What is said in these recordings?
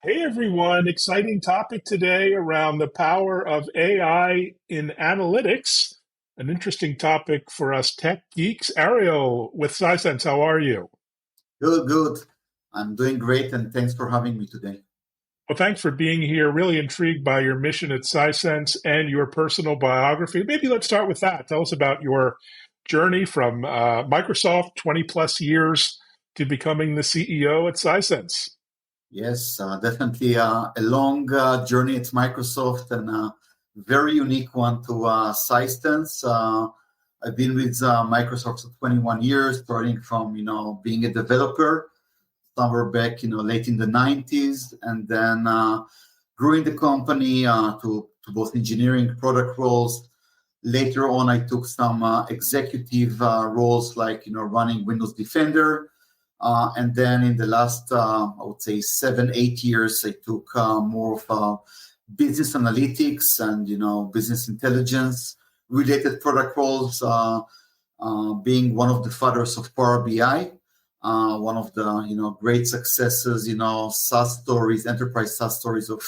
Hey everyone, exciting topic today around the power of AI in analytics. An interesting topic for us tech geeks. Ariel with Sisense, how are you? Good, good. I'm doing great, and thanks for having me today. Well, thanks for being here. Really intrigued by your mission at Sisense and your personal biography. Maybe let's start with that. Tell us about your journey from Microsoft, 20 plus years, to becoming the CEO at Sisense. Yes, definitely a long journey at Microsoft and a very unique one to Sisense. I've been with Microsoft for 21 years, starting from being a developer somewhere back late in the 90s, and then growing the company to both engineering product roles. Later on, I took some executive roles like running Windows Defender. And then in the last, I would say 7, 8 years, I took more of business analytics and business intelligence related product roles, being one of the fathers of Power BI, one of the great successes, SaaS stories, enterprise SaaS stories of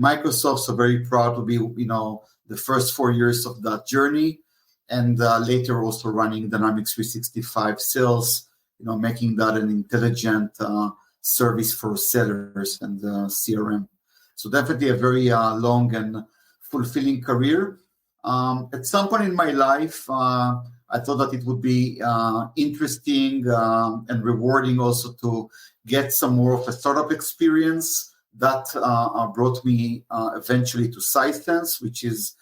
Microsoft. So very proud to be the first 4 years of that journey, and later also running Dynamics 365 sales, making that an intelligent service for sellers and CRM. So definitely a very long and fulfilling career. At some point in my life, I thought that it would be interesting and rewarding also to get some more of a startup experience. That brought me eventually to Sisense, which is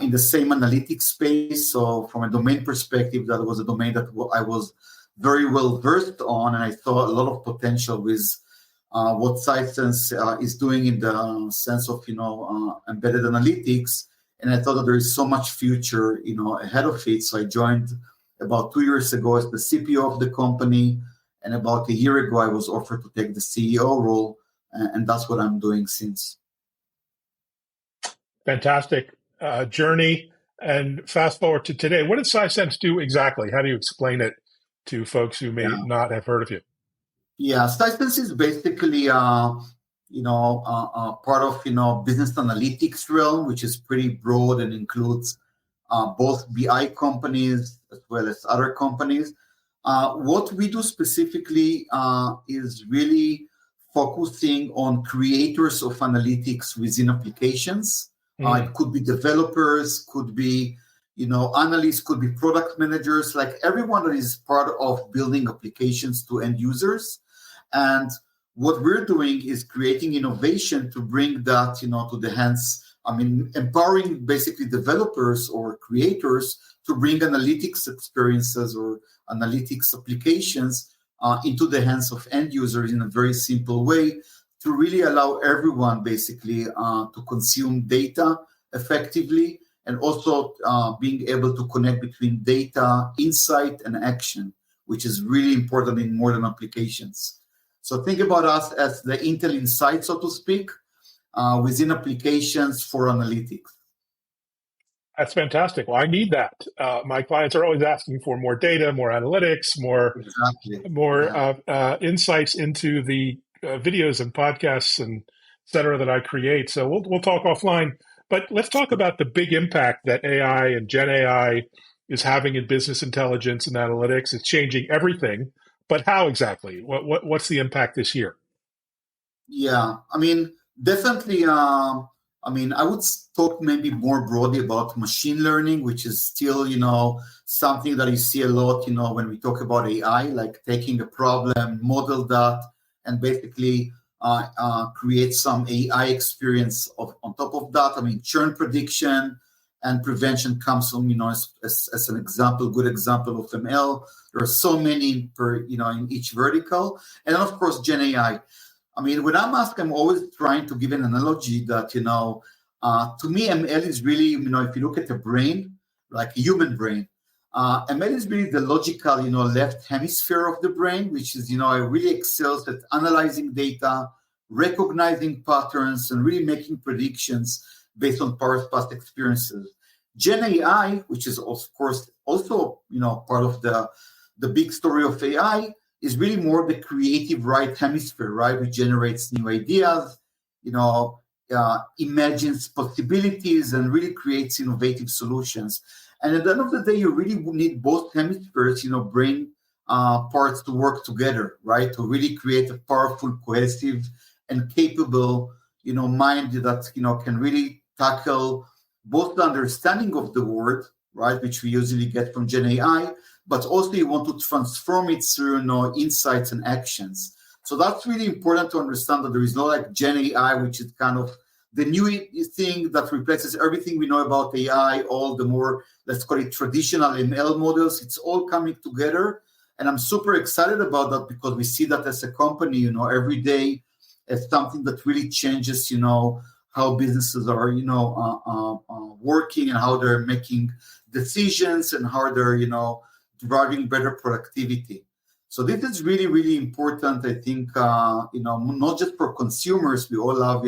in the same analytics space. So from a domain perspective, that was a domain that I was very well versed on, and I saw a lot of potential with what Sisense is doing in the sense of embedded analytics. And I thought that there is so much future ahead of it. So I joined about 2 years ago as the CPO of the company, and about a year ago I was offered to take the CEO role, and that's what I'm doing since. Fantastic journey. And fast forward to today. What does Sisense do exactly? How do you explain it to folks who may Yeah, not have heard of you? yeah. Sisense is basically part of business analytics realm, which is pretty broad and includes both BI companies as well as other companies. What we do specifically is really focusing on creators of analytics within applications. It could be developers, could be analysts, could be product managers, like everyone that is part of building applications to end users. And what we're doing is creating innovation to bring that to the hands. Empowering basically developers or creators to bring analytics experiences or analytics applications into the hands of end users in a very simple way, to really allow everyone basically to consume data effectively, and also being able to connect between data, insight, and action, which is really important in modern applications. So think about us as the Intel Insight, so to speak, within applications for analytics. That's fantastic. Well, I need that. My clients are always asking for more data, more analytics, more Exactly. more Yeah. insights into the videos and podcasts and et cetera that I create. So we'll talk offline. But let's talk about the big impact that AI and Gen AI is having in business intelligence and analytics. It's changing everything. But how exactly? What's the impact this year? Yeah, definitely. I would talk maybe more broadly about machine learning, which is still, something that you see a lot, when we talk about AI, like taking a problem, model that, and basically create some AI experience on top of that. Churn prediction and prevention comes from, as an example, good example of ML. There are so many in each vertical, and then of course Gen AI. When I'm asked, I'm always trying to give an analogy that, to me, ML is really, if you look at the brain, like a human brain, ML is really the logical, left hemisphere of the brain, which is, it really excels at analyzing data, recognizing patterns, and really making predictions based on past experiences. Gen AI, which is of course also, part of the big story of AI, is really more the creative right hemisphere, right, which generates new ideas, imagines possibilities, and really creates innovative solutions. And at the end of the day, you really need both hemispheres, brain parts to work together, right, to really create a powerful, cohesive, and capable, mind that, can really tackle both the understanding of the world, right, which we usually get from Gen AI, but also you want to transform it through, insights and actions. So that's really important to understand, that there is no like Gen AI, which is kind of the new thing that replaces everything we know about AI, all the more, let's call it traditional ML models. It's all coming together. And I'm super excited about that, because we see that as a company, every day as something that really changes, how businesses are, working, and how they're making decisions, and how they're, driving better productivity. So this is really, really important. I think, not just for consumers. We all have,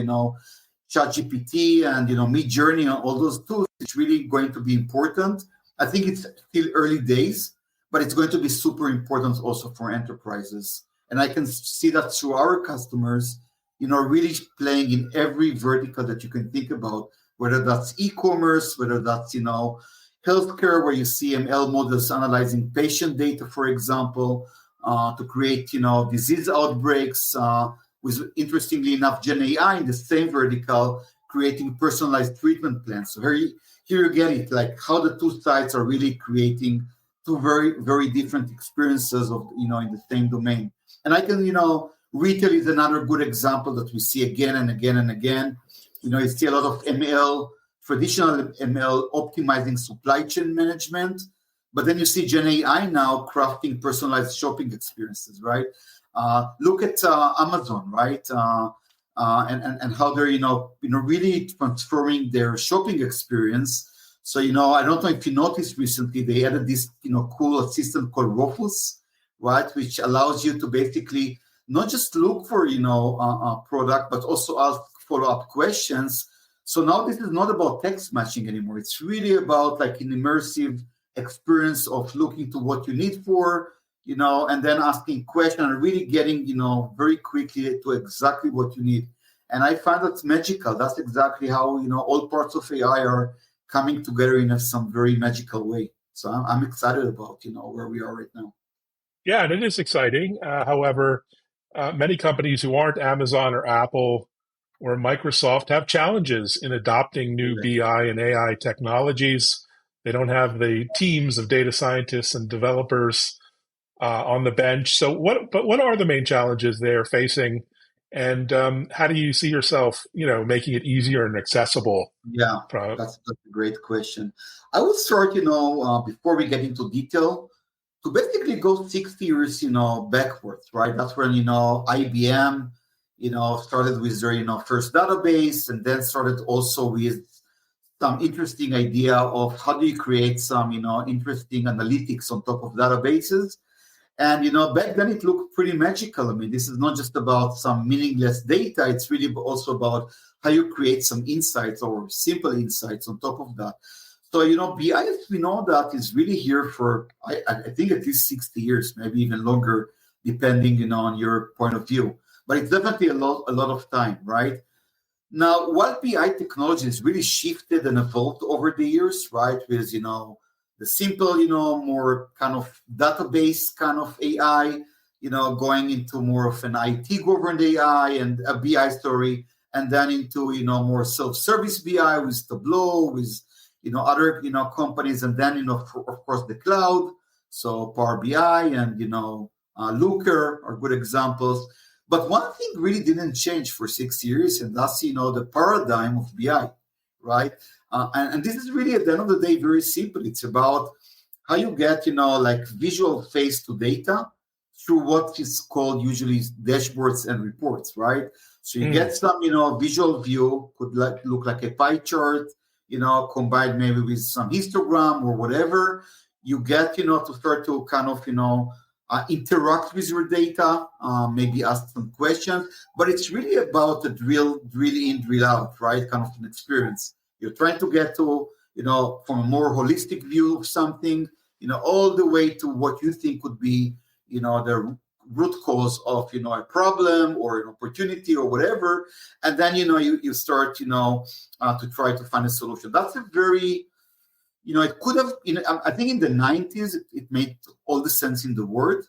ChatGPT and, Midjourney and all those tools. It's really going to be important. I think it's still early days, but it's going to be super important also for enterprises. And I can see that through our customers, really playing in every vertical that you can think about, whether that's e-commerce, whether that's, healthcare, where you see ML models analyzing patient data, for example, to create, disease outbreaks, with, interestingly enough, Gen AI in the same vertical, creating personalized treatment plans. So here you get it, like how the two sides are really creating two very, very different experiences of, in the same domain. And I can, retail is another good example that we see again and again and again. You see a lot of ML, traditional ML optimizing supply chain management, but then you see Gen AI now crafting personalized shopping experiences, right? Look at Amazon, right? And how they're, really transforming their shopping experience. So, I don't know if you noticed recently, they added this, cool assistant called Rufus, right? Which allows you to basically not just look for, a product, but also ask follow-up questions. So now this is not about text matching anymore. It's really about like an immersive experience of looking to what you need for, and then asking questions and really getting, very quickly to exactly what you need. And I find that's magical. That's exactly how, all parts of AI are coming together in some very magical way. So I'm excited about, where we are right now. Yeah, and it is exciting. However, many companies who aren't Amazon or Apple or Microsoft have challenges in adopting new BI and AI technologies. They don't have the teams of data scientists and developers on the bench. So, what are the main challenges they're facing, and how do you see yourself, making it easier and accessible? Yeah, that's a great question. I would start, before we get into detail, to basically go 60 years, backwards, right? That's when, IBM, started with their, first database, and then started also with some interesting idea of how do you create some, interesting analytics on top of databases. And, back then it looked pretty magical. I mean, this is not just about some meaningless data. It's really also about how you create some insights or simple insights on top of that. So, BI, as we know, that is really here for, I think, at least 60 years, maybe even longer, depending, on your point of view. But it's definitely a lot of time, right? Now, while BI technology has really shifted and evolved over the years, right, with, the simple, more kind of database kind of AI, going into more of an IT-governed AI and a BI story, and then into, more self-service BI with Tableau, with, other, companies, and then, of course, the cloud. So Power BI and, Looker are good examples. But one thing really didn't change for 6 years, and that's, the paradigm of BI, right? And this is really, at the end of the day, very simple. It's about how you get, like visual face to data through what is called usually dashboards and reports, right? So you get some, visual view, could look like a pie chart, combined maybe with some histogram or whatever. You get, to start to kind of, interact with your data, maybe ask some questions, but it's really about the drill in, drill out, right? Kind of an experience. You're trying to get to, from a more holistic view of something, all the way to what you think could be, the root cause of, a problem or an opportunity or whatever. And then, you start, to try to find a solution. That's a very, it could have, I think in the 90s, it made all the sense in the world.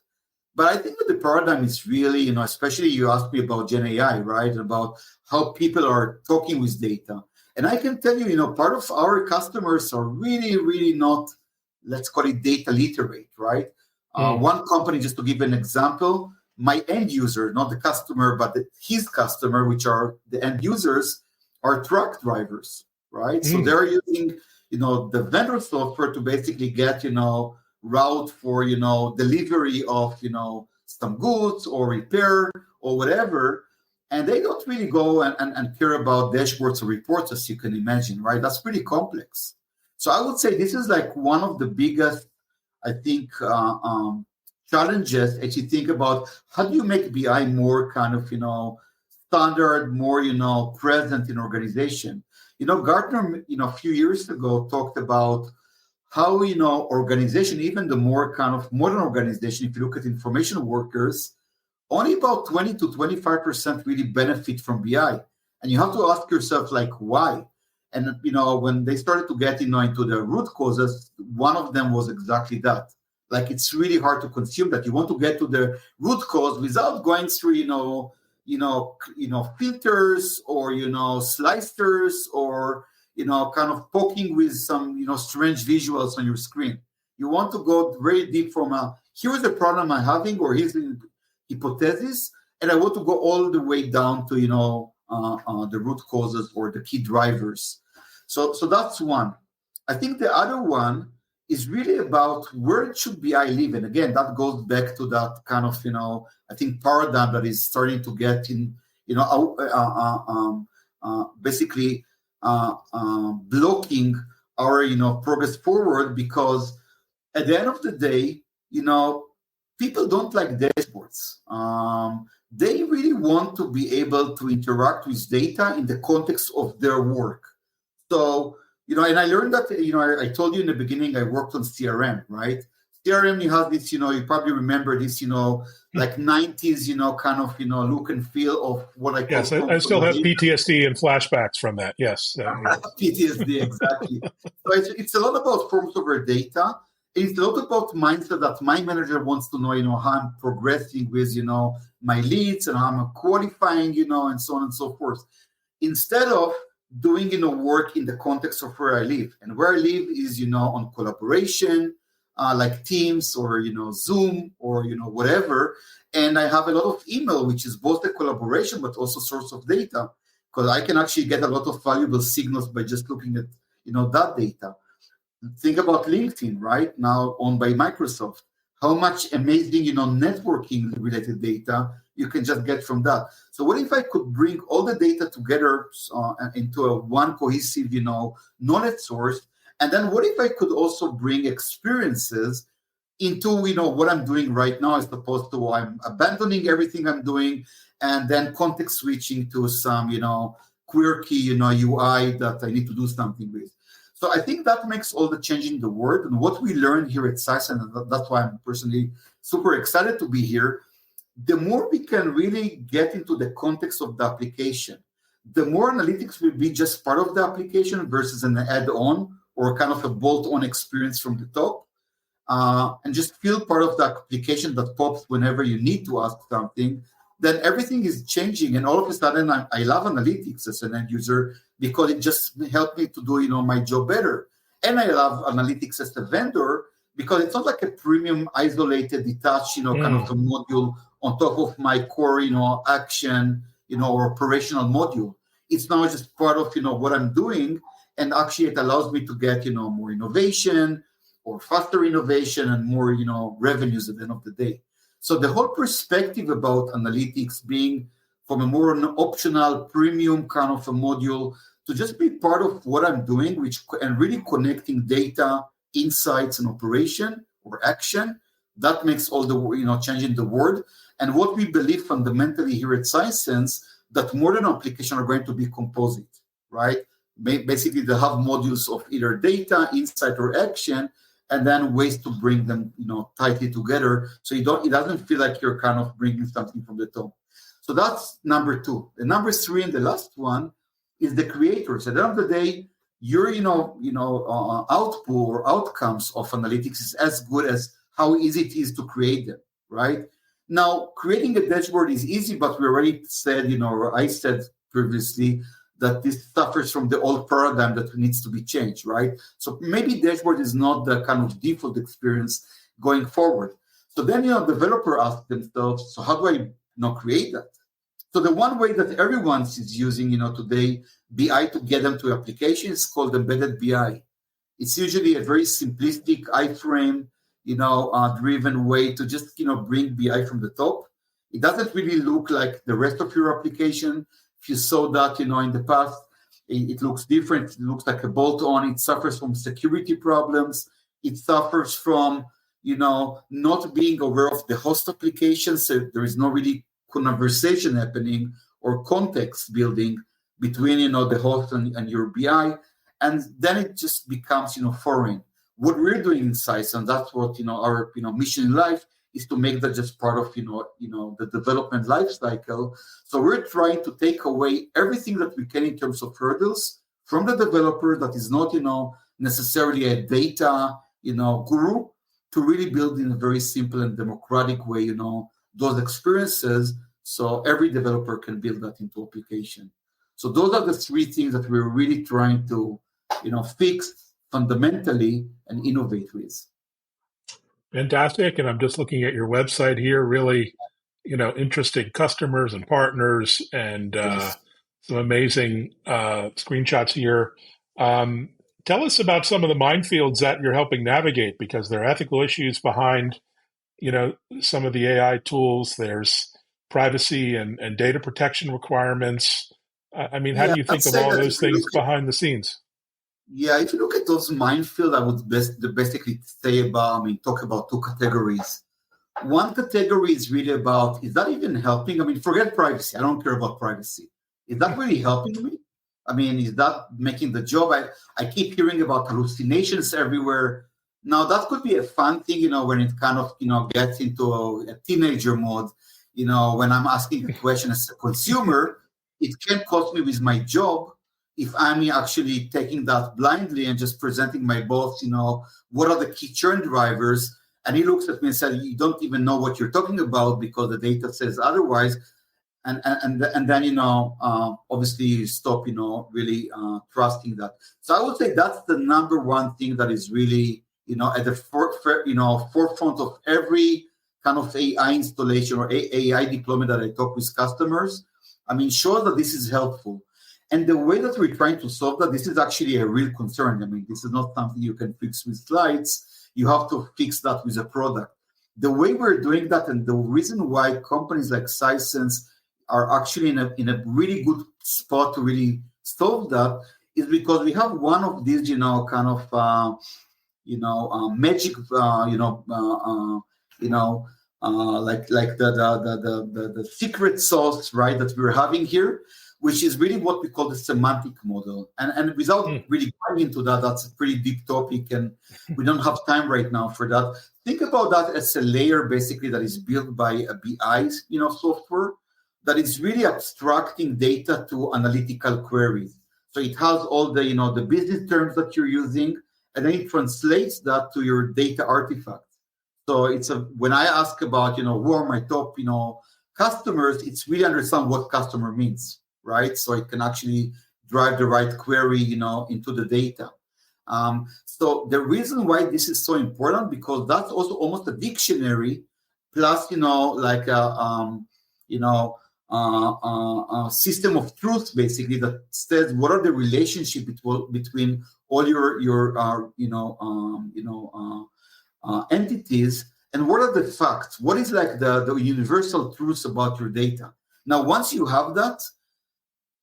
But I think that the paradigm is really, especially you asked me about Gen AI, right? About how people are talking with data. And I can tell you, part of our customers are really, really not, let's call it data literate, right? One company, just to give an example, my end user, not the customer, but his customer, which are the end users, are truck drivers, right? So they're using, the vendor software to basically get, route for, delivery of, some goods or repair or whatever. And they don't really go and care about dashboards or reports, as you can imagine, right? That's pretty complex. So I would say this is like one of the biggest, I think, challenges as you think about how do you make BI more kind of, standard, more, present in organization. Gartner, a few years ago talked about how, organization, even the more kind of modern organization, if you look at information workers, only about 20 to 25% really benefit from BI. And you have to ask yourself, like, why? And, when they started to get, into the root causes, one of them was exactly that. Like, it's really hard to consume that. You want to get to the root cause without going through, filters or, slicers or, kind of poking with some, strange visuals on your screen. You want to go very deep from here's the problem I'm having, or here's the hypothesis, and I want to go all the way down to, the root causes or the key drivers. So that's one. I think the other one is really about where should BI live. And again, that goes back to that kind of, I think paradigm that is starting to get in, basically blocking our, progress forward, because at the end of the day, people don't like dashboards. They really want to be able to interact with data in the context of their work. So, and I learned that, I told you in the beginning, I worked on CRM, right? CRM, you have this, you probably remember this, like 90s, kind of, look and feel of what I call. Yes, I still have PTSD and flashbacks from that. Yes. PTSD, exactly. So it's a lot about forms over data. It's a lot about mindset that my manager wants to know, how I'm progressing with, my leads and how I'm qualifying, and so on and so forth. Instead of doing, work in the context of where I live. And where I live is, on collaboration, like Teams or, Zoom or, whatever. And I have a lot of email, which is both a collaboration, but also source of data, because I can actually get a lot of valuable signals by just looking at, that data. Think about LinkedIn, right? Now owned by Microsoft. How much amazing, networking related data you can just get from that. So what if I could bring all the data together into one cohesive, knowledge source? And then what if I could also bring experiences into, what I'm doing right now, as opposed to I'm abandoning everything I'm doing and then context switching to some, quirky, UI that I need to do something with. So I think that makes all the change in the world. And what we learned here at Sisense, and that's why I'm personally super excited to be here, the more we can really get into the context of the application, the more analytics will be just part of the application versus an add-on or kind of a bolt-on experience from the top, and just feel part of the application that pops whenever you need to ask something. Then everything is changing, and all of a sudden I love analytics as an end user because it just helped me to do my job better. And I love analytics as a vendor because it's not like a premium, isolated, detached, kind of a module on top of my core, action, or operational module. It's now just part of, what I'm doing. And actually it allows me to get, more innovation or faster innovation and more, revenues at the end of the day. So the whole perspective about analytics being from a more an optional premium kind of a module to just be part of what I'm doing, and really connecting data, insights, and operation or action, that makes all the change in the world. And what we believe fundamentally here at Sisense, that modern applications are going to be composite, right? Basically, they have modules of either data, insight, or action, and then ways to bring them, tightly together, so it doesn't feel like you're kind of bringing something from the top. So that's number two. And number three, and the last one, is the creators. At the end of the day, your output or outcomes of analytics is as good as how easy it is to create them, right? Now, creating a dashboard is easy, but we already said, or I said previously, that this suffers from the old paradigm that needs to be changed, right? So maybe dashboard is not the kind of default experience going forward. So then, developer asks themselves, so how do I create that? So the one way that everyone is using, today, BI to get them to applications is called embedded BI. It's usually a very simplistic iframe, driven way to just, bring BI from the top. It doesn't really look like the rest of your application. If you saw that, in the past, it looks different. It looks like a bolt-on. It suffers from security problems. It suffers from, not being aware of the host applications. So there is no really conversation happening or context building between, the host and your BI. And then it just becomes, foreign. What we're doing in Sisense, that's what, our, mission in life is to make that just part of, the development lifecycle. So we're trying to take away everything that we can in terms of hurdles from the developer that is not, necessarily a data, guru, to really build in a very simple and democratic way, those experiences, so every developer can build that into application. So those are the three things that we're really trying to, fix fundamentally and innovate with. Fantastic. And I'm just looking at your website here, really, interesting customers and partners and Yes. some amazing screenshots here. Tell us about some of the minefields that you're helping navigate, because there are ethical issues behind, some of the AI tools. There's privacy and data protection requirements. How do you think of all those things behind the scenes? Yeah, if you look at those minefield, I would basically talk about two categories. One category is really about, is that even helping? Forget privacy. I don't care about privacy. Is that really helping me? Is that making the job? I keep hearing about hallucinations everywhere. Now, that could be a fun thing, when it kind of, gets into a teenager mode. When I'm asking a question as a consumer, it can cost me with my job if I'm actually taking that blindly and just presenting my boss, what are the key churn drivers? And he looks at me and said, you don't even know what you're talking about because the data says otherwise. And then, obviously you stop, really trusting that. So I would say that's the number one thing that is really, at the forefront of every kind of AI installation or AI deployment that I talk with customers. Sure that this is helpful. And the way that we're trying to solve that, this is actually a real concern. This is not something you can fix with slides. You have to fix that with a product. The way we're doing that, and the reason why companies like Sisense are actually in a really good spot to really solve that, is because we have one of these, magic, like the secret sauce, right, that we're having here, which is really what we call the semantic model. And without really going into that, that's a pretty deep topic, and we don't have time right now for that. Think about that as a layer, basically, that is built by a BI, software that is really abstracting data to analytical queries. So it has all the, the business terms that you're using, and then it translates that to your data artifacts. So when I ask about, who are my top, customers, it's really understand what customer means, right? So it can actually drive the right query, into the data. So the reason why this is so important, because that's also almost a dictionary, plus, like a system of truth, basically, that says what are the relationship between all your entities, and what are the facts? What is like the universal truths about your data? Now, once you have that,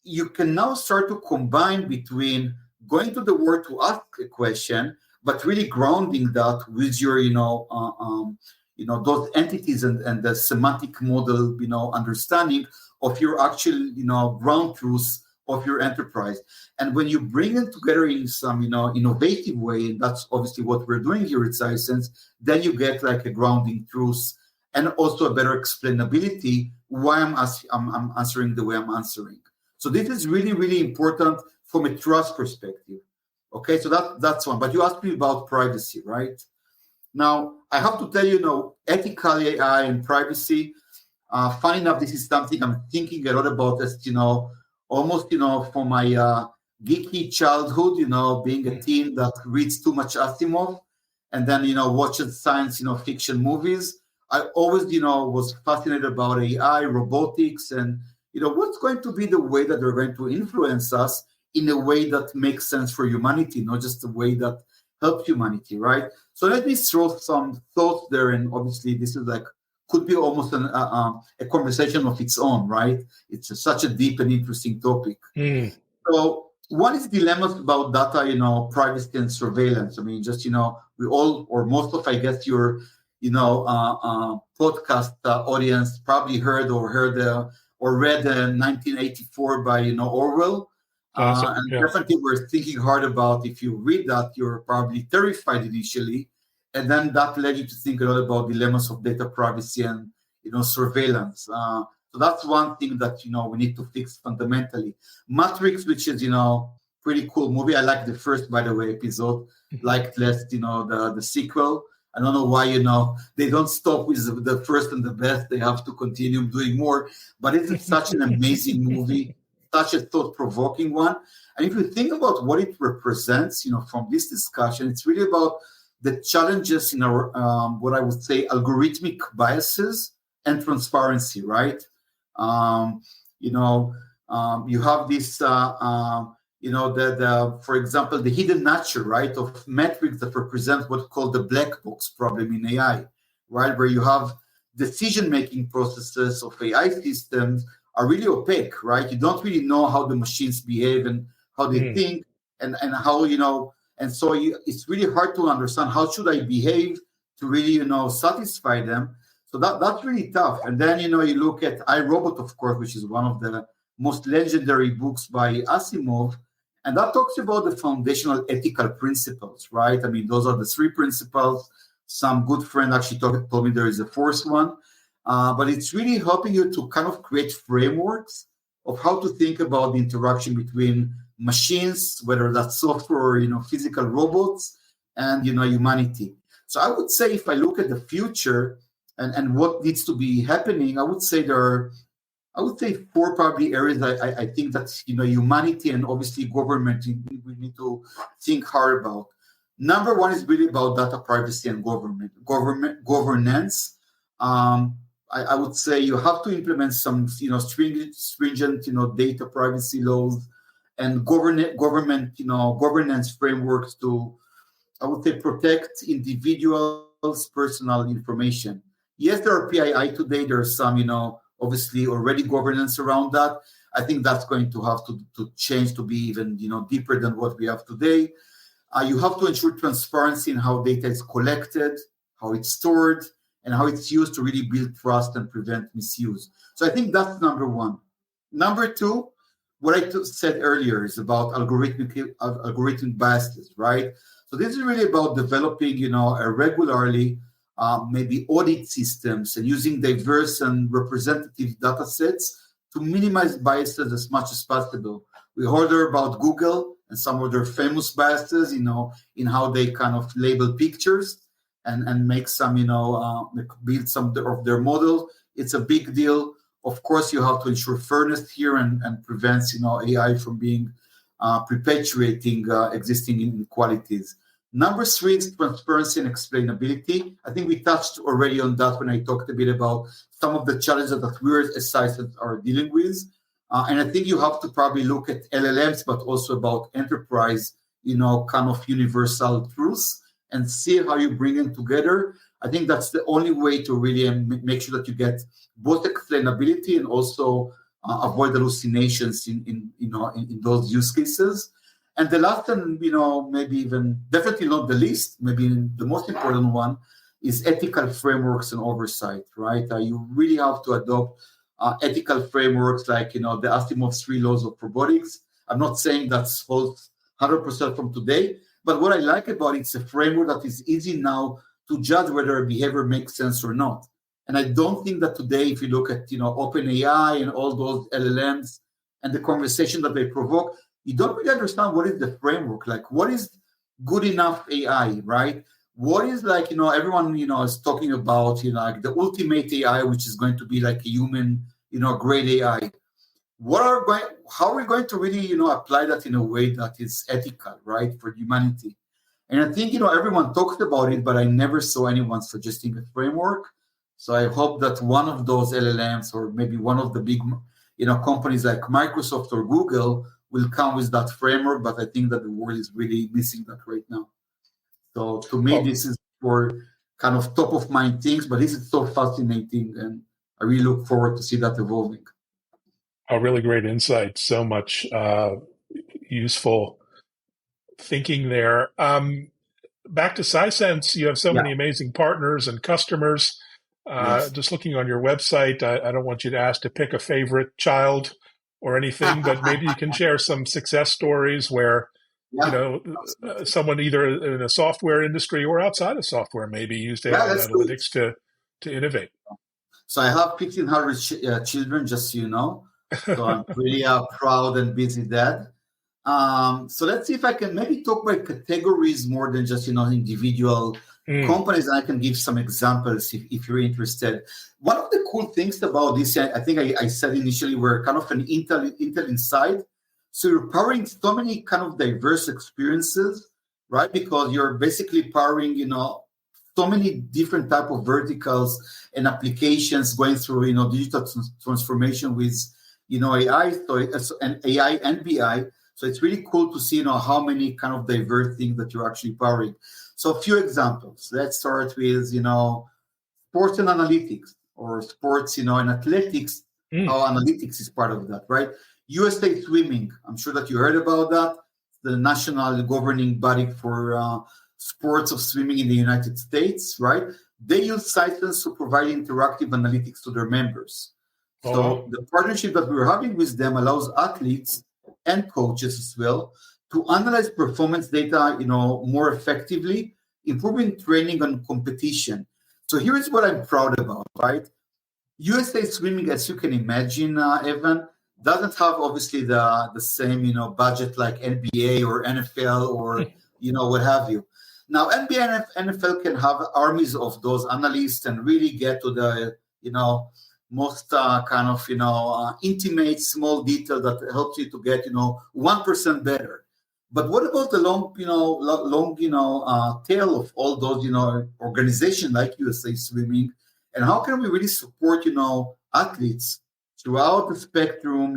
you can now start to combine between going to the word to ask a question, but really grounding that with your, those entities and the semantic model, understanding of your actual, ground truths of your enterprise. And when you bring them together in some, innovative way, and that's obviously what we're doing here at Sisense, then you get like a grounding truth and also a better explainability why I'm answering the way I'm answering. So this is really, really important from a trust perspective. Okay, so that's one. But you asked me about privacy, right? Now, I have to tell you, ethical AI and privacy, funny enough, this is something I'm thinking a lot about as, almost, from my geeky childhood, being a teen that reads too much Asimov and then, watches science, fiction movies. I always, was fascinated about AI, robotics, and, what's going to be the way that they're going to influence us in a way that makes sense for humanity, not just a way that helps humanity, right? So let me throw some thoughts there, and obviously this is could be almost a conversation of its own, right? It's such a deep and interesting topic. So one is dilemmas about data, privacy and surveillance. I mean, just, we all, or most of, I guess, your, podcast audience probably heard or read 1984 by, Orwell. And definitely we're thinking hard about, if you read that, you're probably terrified initially. And then that led you to think a lot about dilemmas of data privacy and, surveillance. So that's one thing that, we need to fix fundamentally. Matrix, which is, pretty cool movie. I like the first, by the way, episode. Liked less, the sequel. I don't know why, they don't stop with the first and the best. They have to continue doing more. But it is such an amazing movie, such a thought-provoking one. And if you think about what it represents, from this discussion, it's really about the challenges in our, what I would say, algorithmic biases and transparency, right? You have this, for example, the hidden nature, right, of metrics that represent what's called the black box problem in AI, right, where you have decision-making processes of AI systems are really opaque, right? You don't really know how the machines behave and how they think and how, and so it's really hard to understand how should I behave to really, satisfy them. So that's really tough. And then, you look at iRobot, of course, which is one of the most legendary books by Asimov. And that talks about the foundational ethical principles, right? I mean, those are the three principles. Some good friend actually told me there is a fourth one. But it's really helping you to kind of create frameworks of how to think about the interaction between machines, whether that's software or, physical robots, and, humanity. So I would say if I look at the future and what needs to be happening, I would say four probably areas I think that, humanity and obviously government, we need to think hard about. Number one is really about data privacy and governance. I would say you have to implement some, stringent, data privacy laws and governance frameworks to, I would say, protect individuals' personal information. Yes, there are PII today. There's some, obviously already governance around that. I think that's going to have to change to be even, deeper than what we have today. You have to ensure transparency in how data is collected, how it's stored, and how it's used to really build trust and prevent misuse. So I think that's number one. Number two, what I said earlier is about algorithmic biases, right? So this is really about developing, regularly, maybe audit systems and using diverse and representative data sets to minimize biases as much as possible. We heard about Google and some of their famous biases, in how they kind of label pictures and make some, build some of their model. It's a big deal. Of course, you have to ensure fairness here and prevent, AI from being perpetuating existing inequalities. Number three is transparency and explainability. I think we touched already on that when I talked a bit about some of the challenges that we as Sisense are dealing with. And I think you have to probably look at LLMs, but also about enterprise, kind of universal truths and see how you bring them together. I think that's the only way to really make sure that you get both explainability and also avoid hallucinations in those use cases. And the last and, maybe even definitely not the least, maybe the most important one is ethical frameworks and oversight, right? You really have to adopt ethical frameworks like, the Asimov's 3 laws of robotics. I'm not saying that's holds 100% from today, but what I like about it, it's a framework that is easy now to judge whether a behavior makes sense or not. And I don't think that today, if you look at, OpenAI and all those LLMs and the conversation that they provoke, you don't really understand what is the framework, like what is good enough AI, right? What is like, everyone, is talking about, like the ultimate AI, which is going to be like a human, grade AI. How are we going to really, apply that in a way that is ethical, right, for humanity? And I think, everyone talked about it, but I never saw anyone suggesting a framework. So I hope that one of those LLMs or maybe one of the big, companies like Microsoft or Google will come with that framework. But I think that the world is really missing that right now. So to me, this is for kind of top of mind things, but this is so fascinating, and I really look forward to see that evolving. A really great insight. So much useful thinking there. Back to Sisense, you have so many amazing partners and customers. Yes. Just looking on your website, I don't want you to ask to pick a favorite child or anything, but maybe you can share some success stories where, someone either in a software industry or outside of software maybe used AI and analytics to innovate. So I have 1,500 children, just so you know. So I'm pretty proud and busy dad. So let's see if I can maybe talk about categories more than just, individual companies. And I can give some examples if you're interested. One of the cool things about this, I think I said initially, we're kind of an Intel inside. So you're powering so many kind of diverse experiences, right? Because you're basically powering, so many different type of verticals and applications going through, digital transformation with, AI, and AI and BI. So it's really cool to see, how many kind of diverse things that you're actually powering. So a few examples. Let's start with, sports and analytics, or sports, and athletics. How analytics is part of that, right? USA Swimming. I'm sure that you heard about that. The national governing body for sports of swimming in the United States, right? They use Sisense to provide interactive analytics to their members. So the partnership that we're having with them allows athletes and coaches as well to analyze performance data, more effectively, improving training and competition. So here is what I'm proud about, right? USA Swimming, as you can imagine, Evan, doesn't have obviously the same, budget like NBA or NFL or, what have you. Now, NBA and NFL can have armies of those analysts and really get to the, most kind of, intimate small detail that helps you to get, 1% better. But what about the long tail of all those, organizations like USA Swimming? And how can we really support, athletes throughout the spectrum,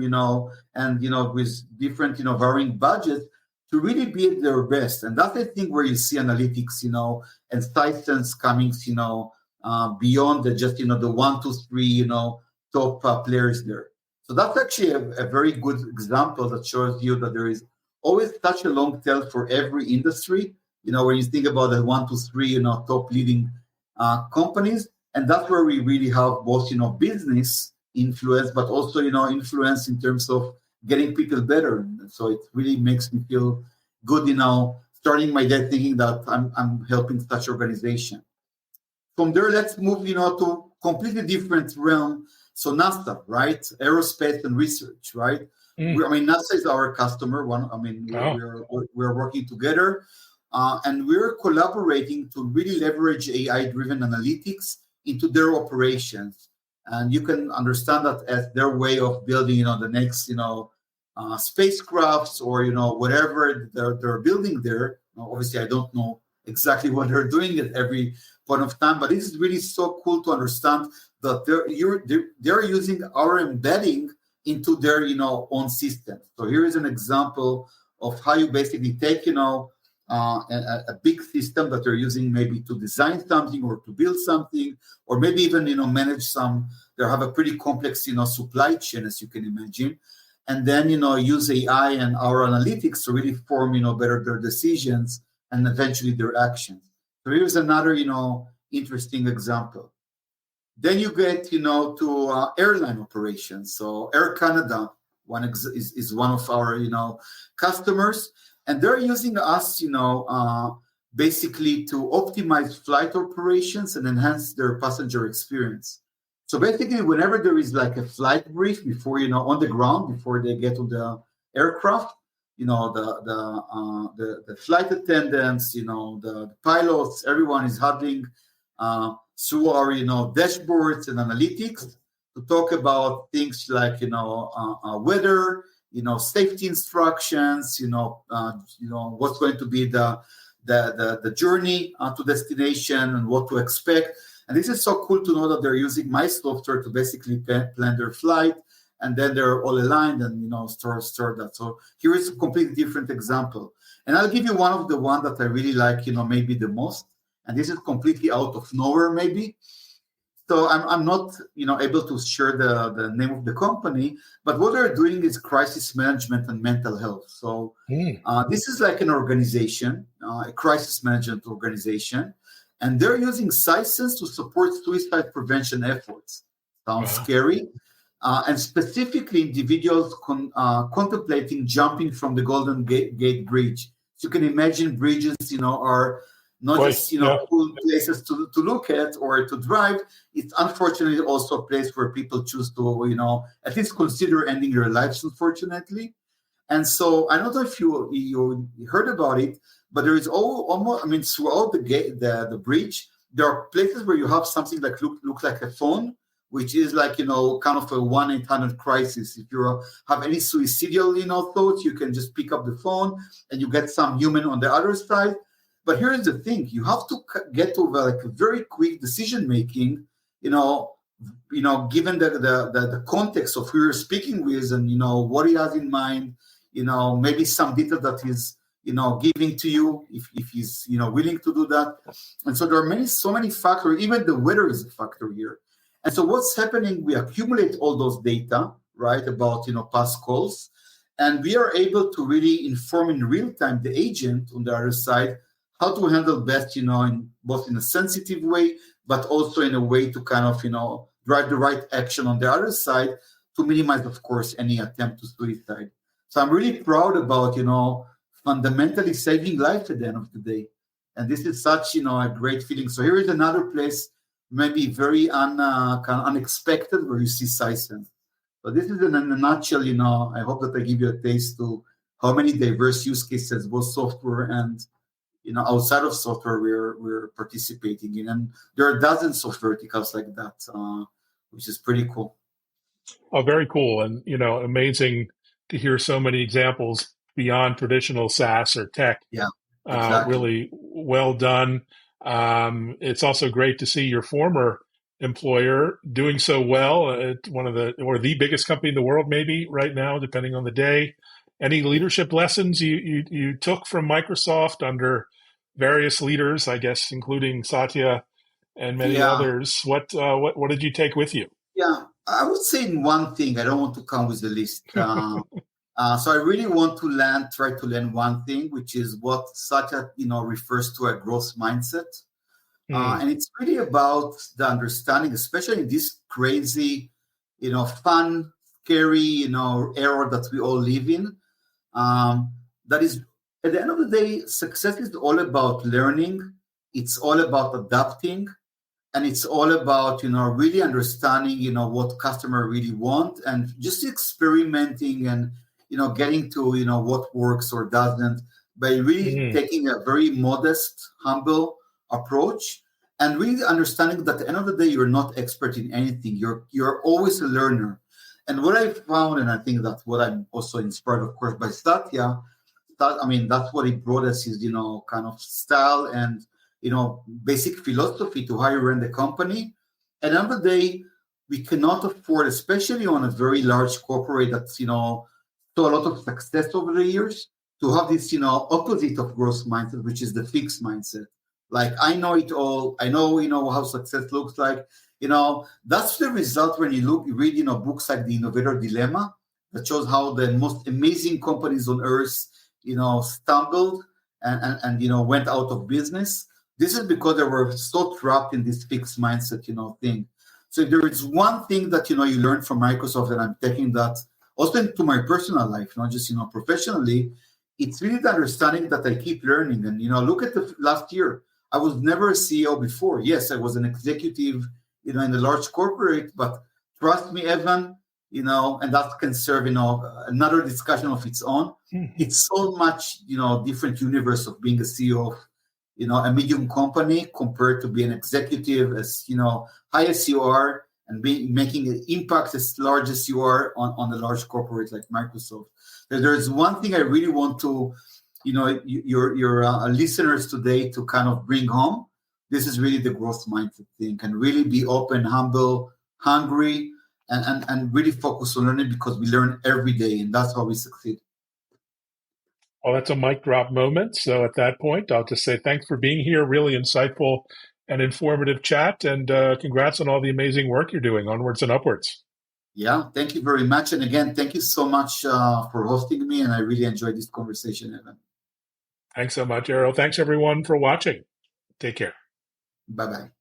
and, with different, varying budgets to really be at their best? And that's, I think, where you see analytics, and Sisense coming, beyond the just, the 1, 2, 3, top players there. So that's actually a very good example that shows you that there is always such a long tail for every industry, when you think about the 1, 2, 3, top leading companies. And that's where we really have both, business influence, but also, influence in terms of getting people better. So it really makes me feel good, starting my day thinking that I'm helping such organization. From there, let's move, to completely different realm. So NASA, right? Aerospace and research, right? NASA is our customer. We're working together, and we're collaborating to really leverage AI-driven analytics into their operations. And you can understand that as their way of building, the next, spacecrafts or, whatever they're building there. Obviously, I don't know exactly what they're doing at every point of time, but this is really so cool to understand that they're using our embedding into their, own system. So here is an example of how you basically take, a big system that you're using maybe to design something or to build something, or maybe even, manage they have a pretty complex, supply chain, as you can imagine. And then, use AI and our analytics to really form, better their decisions and eventually their actions. So here's another, interesting example. Then you get, to airline operations. So Air Canada is one of our, customers, and they're using us, basically to optimize flight operations and enhance their passenger experience. So basically, whenever there is like a flight brief before, on the ground, before they get to the aircraft, the flight attendants, the pilots, everyone is huddling through our, dashboards and analytics to talk about things like, weather, safety instructions, what's going to be the journey to destination and what to expect. And this is so cool to know that they're using my software to basically plan their flight, and then they're all aligned and store that. So here is a completely different example, and I'll give you one of the one that I really like, maybe the most. And this is completely out of nowhere, maybe. So I'm not, able to share the name of the company, but what they're doing is crisis management and mental health. So this is like an organization, a crisis management organization, and they're using Sisense to support suicide prevention efforts. Sounds scary. And specifically individuals contemplating jumping from the Golden Gate Bridge. So you can imagine bridges, are not just, cool places to look at or to drive. It's unfortunately also a place where people choose to, at least consider ending their lives, unfortunately. And so I don't know if you heard about it, but there is almost, throughout the bridge, there are places where you have something like look like a phone, which is like, kind of a 1-800 crisis. If you have any suicidal, thoughts, you can just pick up the phone and you get some human on the other side. But here's the thing: you have to get to like a very quick decision making, given the context of who you're speaking with and what he has in mind, maybe some data that he's giving to you if he's willing to do that. And so there are so many factors. Even the weather is a factor here. And so what's happening? We accumulate all those data, right, about past calls, and we are able to really inform in real time the agent on the other side how to handle best, both in a sensitive way, but also in a way to kind of, drive the right action on the other side to minimize, of course, any attempt to suicide. So I'm really proud about, fundamentally saving life at the end of the day. And this is such, a great feeling. So here is another place, maybe very kind of unexpected, where you see Sisense. So this is in a nutshell, I hope that I give you a taste to how many diverse use cases, both software and outside of software we're participating in. And there are dozens of verticals like that, which is pretty cool. Oh, very cool. And, amazing to hear so many examples beyond traditional SaaS or tech. Yeah, exactly. Really well done. It's also great to see your former employer doing so well at one of the biggest company in the world, maybe right now, depending on the day. Any leadership lessons you took from Microsoft under various leaders, I guess, including Satya and many others? What did you take with you? Yeah, I would say in one thing. I don't want to come with a list. So I really want to try to learn one thing, which is what Satya, refers to a growth mindset. And it's really about the understanding, especially in this crazy, fun, scary, era that we all live in. That is, at the end of the day, success is all about learning. It's all about adapting. And it's all about, really understanding, what customer really want, and just experimenting and, getting to, what works or doesn't, by really taking a very modest, humble approach, and really understanding that at the end of the day, you're not expert in anything. You're always a learner. And what I found, and I think that's what I'm also inspired, of course, by Satya, that's what he brought us, his, kind of style and, basic philosophy to how you run the company. At the end of the day, we cannot afford, especially on a very large corporate that's, saw a lot of success over the years, to have this, opposite of growth mindset, which is the fixed mindset. Like, I know it all. I know, how success looks like. That's the result when you read, books like The Innovator Dilemma, that shows how the most amazing companies on earth, stumbled and went out of business. This is because they were so trapped in this fixed mindset, thing. So if there is one thing that you learn from Microsoft, and I'm taking that also into my personal life, not just professionally, it's really the understanding that I keep learning. And look at the last year. I was never a CEO before. Yes, I was an executive, in a large corporate, but trust me, Evan, and that can serve, another discussion of its own. It's so much, different universe of being a CEO of, a medium company compared to being an executive as, high as you are and making an impact as large as you are on a large corporate like Microsoft. There's one thing I really want to, your listeners today to kind of bring home. This is really the growth mindset thing, and really be open, humble, hungry, and really focus on learning, because we learn every day, and that's how we succeed. Well, that's a mic drop moment. So at that point, I'll just say thanks for being here. Really insightful and informative chat, and congrats on all the amazing work you're doing. Onwards and upwards. Yeah, thank you very much. And again, thank you so much for hosting me, and I really enjoyed this conversation, Evan. Thanks so much, Ariel. Thanks, everyone, for watching. Take care. Bye-bye.